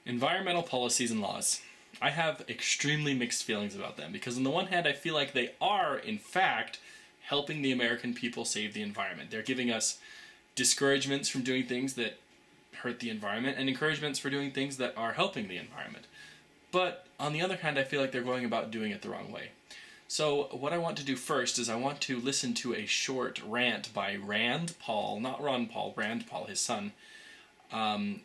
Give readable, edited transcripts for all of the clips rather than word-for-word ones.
Environmental policies and laws. I have extremely mixed feelings about them because on the one hand I feel like they are, in fact, helping the American people save the environment. They're giving us discouragements from doing things that hurt the environment and encouragements for doing things that are helping the environment. But on the other hand, I feel like they're going about doing it the wrong way. So what I want to do first is I want to listen to a short rant by Rand Paul, not Ron Paul, Rand Paul, his son.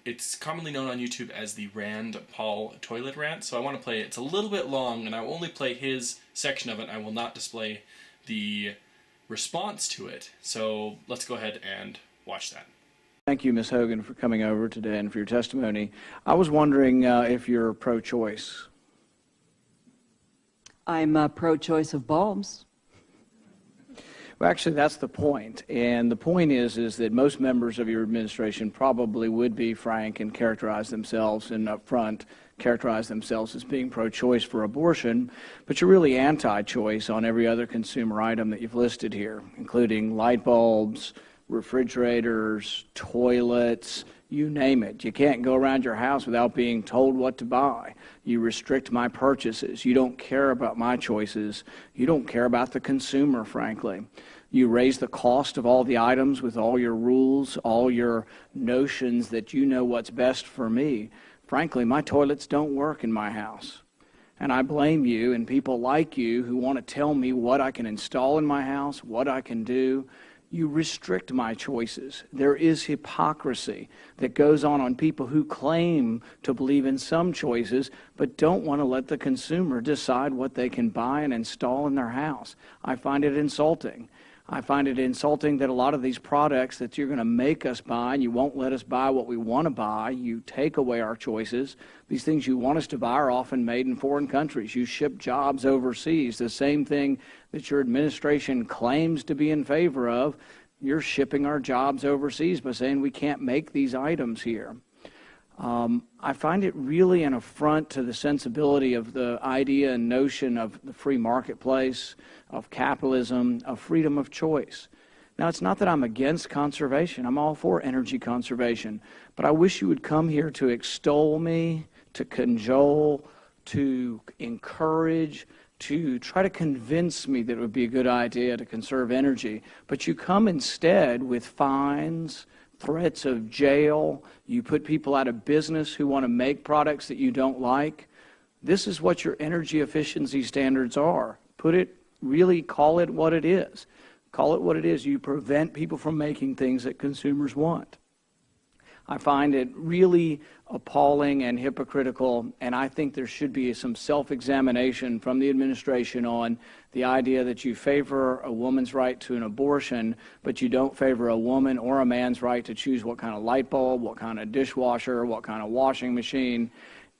It's commonly known on YouTube as the Rand Paul toilet rant, so I want to play it. It's a little bit long, and I will only play his section of it. I will not display the response to it. So let's go ahead and watch that. Thank you, Ms. Hogan, for coming over today and for your testimony. I was wondering if you're pro-choice. I'm pro-choice of bulbs. Well, actually, that's the point. And the point is that most members of your administration probably would be frank and characterize themselves and up front characterize themselves as being pro-choice for abortion, but you're really anti-choice on every other consumer item that you've listed here, including light bulbs, refrigerators, toilets, you name it. You can't go around your house without being told what to buy. You restrict my purchases. You don't care about my choices. You don't care about the consumer, frankly. You raise the cost of all the items with all your rules, all your notions that you know what's best for me. Frankly, my toilets don't work in my house. And I blame you and people like you who want to tell me what I can install in my house, what I can do. You restrict my choices. There is hypocrisy that goes on people who claim to believe in some choices but don't want to let the consumer decide what they can buy and install in their house. I find it insulting. I find it insulting that a lot of these products that you're going to make us buy and you won't let us buy what we want to buy. You take away our choices. These things you want us to buy are often made in foreign countries. You ship jobs overseas. The same thing that your administration claims to be in favor of, you're shipping our jobs overseas by saying we can't make these items here. I find it really an affront to the sensibility of the idea and notion of the free marketplace, of capitalism, of freedom of choice. Now, it's not that I'm against conservation. I'm all for energy conservation. But I wish you would come here to extol me, to cajole, to encourage, to try to convince me that it would be a good idea to conserve energy. But you come instead with fines, threats of jail. You put people out of business who want to make products that you don't like. This is what your energy efficiency standards are. Really call it what it is. Call it what it is. You prevent people from making things that consumers want. I find it really appalling and hypocritical, and I think there should be some self-examination from the administration on the idea that you favor a woman's right to an abortion, but you don't favor a woman or a man's right to choose what kind of light bulb, what kind of dishwasher, what kind of washing machine.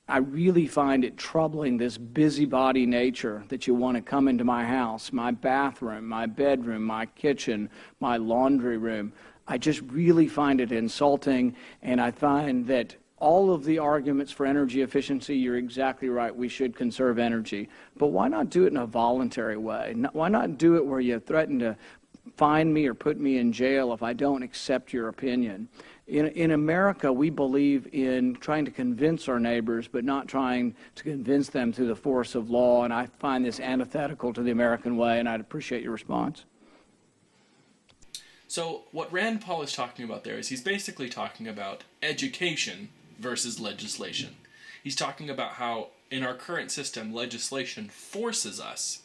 I really find it troubling, this busybody nature that you want to come into my house, my bathroom, my bedroom, my kitchen, my laundry room. I just really find it insulting, and I find that all of the arguments for energy efficiency, you're exactly right, we should conserve energy. But why not do it in a voluntary way? Why not do it where you threaten to fine me or put me in jail if I don't accept your opinion? In America, we believe in trying to convince our neighbors, but not trying to convince them through the force of law, and I find this antithetical to the American way, and I'd appreciate your response. So what Rand Paul is talking about there is he's basically talking about education versus legislation. He's talking about how in our current system, legislation forces us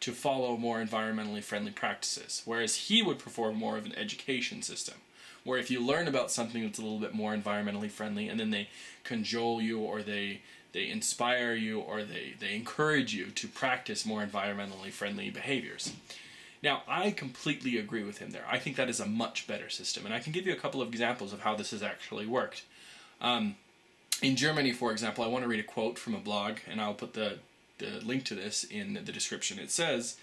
to follow more environmentally friendly practices, whereas he would prefer more of an education system, where if you learn about something that's a little bit more environmentally friendly and then they cajole you or they inspire you or they encourage you to practice more environmentally friendly behaviors. Now, I completely agree with him there. I think that is a much better system, and I can give you a couple of examples of how this has actually worked. In Germany, for example, I want to read a quote from a blog, and I'll put the link to this in the description. It says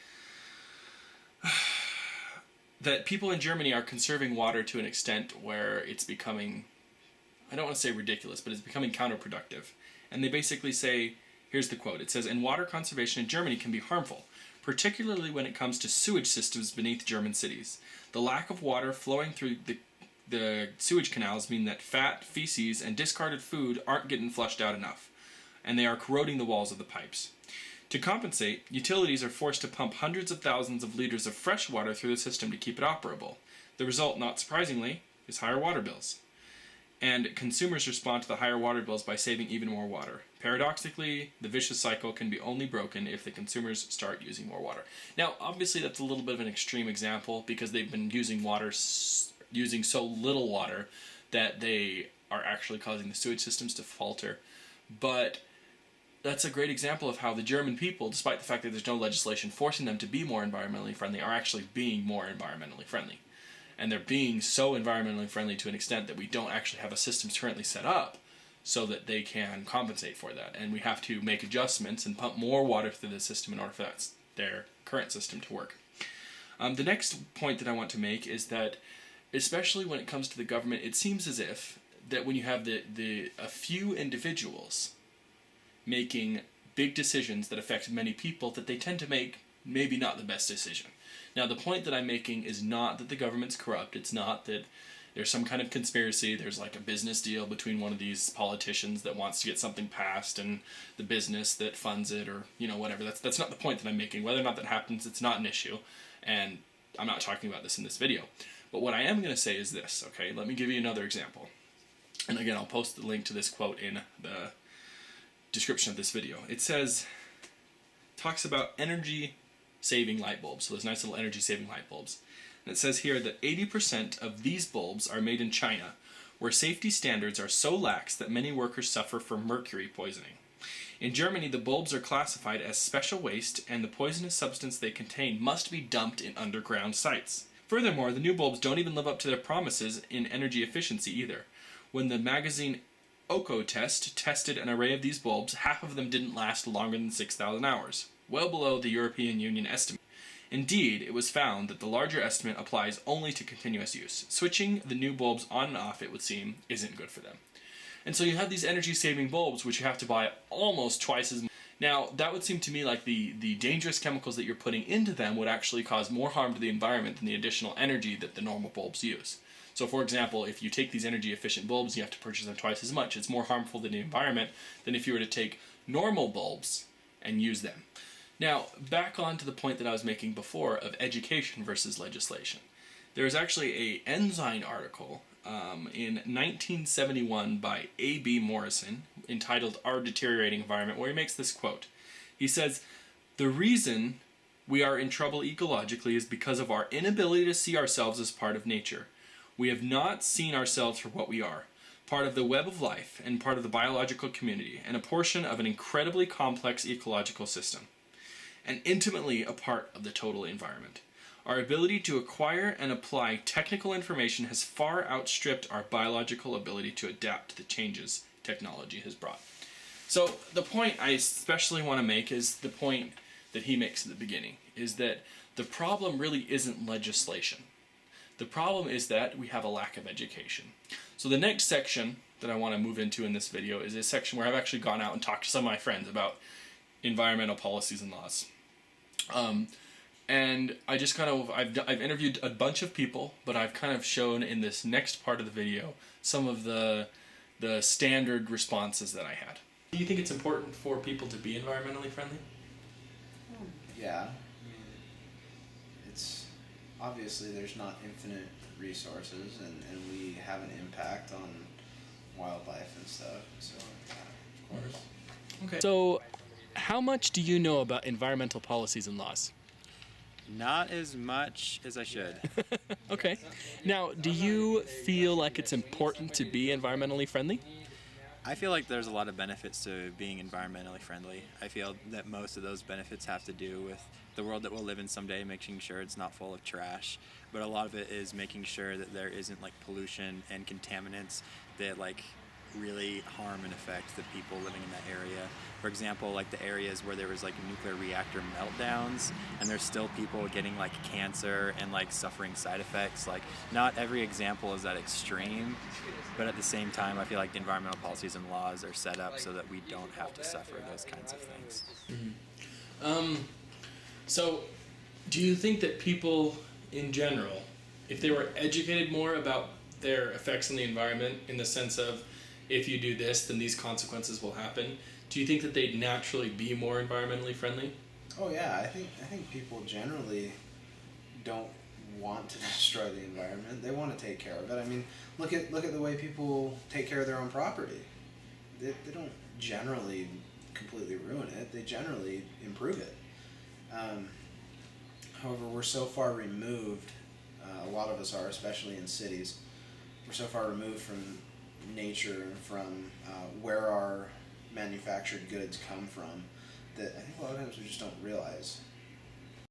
that people in Germany are conserving water to an extent where it's becoming, I don't want to say ridiculous, but it's becoming counterproductive. And they basically say, here's the quote, it says, "And water conservation in Germany can be harmful, particularly when it comes to sewage systems beneath German cities. The lack of water flowing through the the sewage canals mean that fat, feces, and discarded food aren't getting flushed out enough, and they are corroding the walls of the pipes. To compensate, utilities are forced to pump hundreds of thousands of liters of fresh water through the system to keep it operable. The result, not surprisingly, is higher water bills. And consumers respond to the higher water bills by saving even more water. Paradoxically, the vicious cycle can be only broken if the consumers start using more water. Now, obviously, that's a little bit of an extreme example because they've been using so little water that they are actually causing the sewage systems to falter. But that's a great example of how the German people, despite the fact that there's no legislation forcing them to be more environmentally friendly, are actually being more environmentally friendly. And they're being so environmentally friendly to an extent that we don't actually have a system currently set up so that they can compensate for that. And we have to make adjustments and pump more water through the system in order for their current system to work. The next point that I want to make is that, especially when it comes to the government, it seems as if that when you have a few individuals making big decisions that affect many people, that they tend to make maybe not the best decision. Now, the point that I'm making is not that the government's corrupt. It's not that there's some kind of conspiracy. There's like a business deal between one of these politicians that wants to get something passed and the business that funds it, or, you know, whatever. That's not the point that I'm making. Whether or not that happens, it's not an issue. And I'm not talking about this in this video. But what I am going to say is this, okay? Let me give you another example. And again, I'll post the link to this quote in the description of this video. It talks about energy-saving light bulbs. So those nice little energy-saving light bulbs. And it says here that 80% of these bulbs are made in China, where safety standards are so lax that many workers suffer from mercury poisoning. In Germany, the bulbs are classified as special waste, and the poisonous substance they contain must be dumped in underground sites. Furthermore, the new bulbs don't even live up to their promises in energy efficiency either. When the magazine Ökotest tested an array of these bulbs, half of them didn't last longer than 6,000 hours, well below the European Union estimate. Indeed, it was found that the larger estimate applies only to continuous use. Switching the new bulbs on and off, it would seem, isn't good for them. And so you have these energy-saving bulbs, which you have to buy almost twice as much. Now, that would seem to me like the dangerous chemicals that you're putting into them would actually cause more harm to the environment than the additional energy that the normal bulbs use. So, for example, if you take these energy-efficient bulbs, you have to purchase them twice as much. It's more harmful to the environment than if you were to take normal bulbs and use them. Now, back on to the point that I was making before of education versus legislation. There is actually a Ensign article in 1971 by A.B. Morrison entitled Our Deteriorating Environment, where he makes this quote. He says, "The reason we are in trouble ecologically is because of our inability to see ourselves as part of nature. We have not seen ourselves for what we are, part of the web of life and part of the biological community, and a portion of an incredibly complex ecological system, and intimately a part of the total environment. Our ability to acquire and apply technical information has far outstripped our biological ability to adapt to the changes technology has brought." So the point I especially want to make is the point that he makes at the beginning, is that the problem really isn't legislation. The problem is that we have a lack of education. So the next section that I want to move into in this video is a section where I've actually gone out and talked to some of my friends about environmental policies and laws. And I just kind of, I've interviewed a bunch of people, but I've kind of shown in this next part of the video some of the standard responses that I had. Do you think it's important for people to be environmentally friendly? Yeah, I mean, it's obviously there's not infinite resources, and we have an impact on wildlife and stuff, so yeah, of course. Okay. So, how much do you know about environmental policies and laws? Not as much as I should. Okay. Now, do you feel like it's important to be environmentally friendly? I feel like there's a lot of benefits to being environmentally friendly. I feel that most of those benefits have to do with the world that we'll live in someday, making sure it's not full of trash. But a lot of it is making sure that there isn't like pollution and contaminants that like really harm and affect the people living in that area. For example, like the areas where there was like nuclear reactor meltdowns and there's still people getting like cancer and like suffering side effects. Like not every example is that extreme, but at the same time I feel like the environmental policies and laws are set up so that we don't have to suffer those kinds of things. Mm-hmm. So do you think that people in general, if they were educated more about their effects on the environment in the sense of if you do this, then these consequences will happen, do you think that they'd naturally be more environmentally friendly? Oh yeah, I think people generally don't want to destroy the environment. They want to take care of it. I mean, look at the way people take care of their own property. They don't generally completely ruin it. They generally improve it. However, we're so far removed. A lot of us are, especially in cities. We're so far removed from nature and from where our manufactured goods come from that I think a lot of times we just don't realize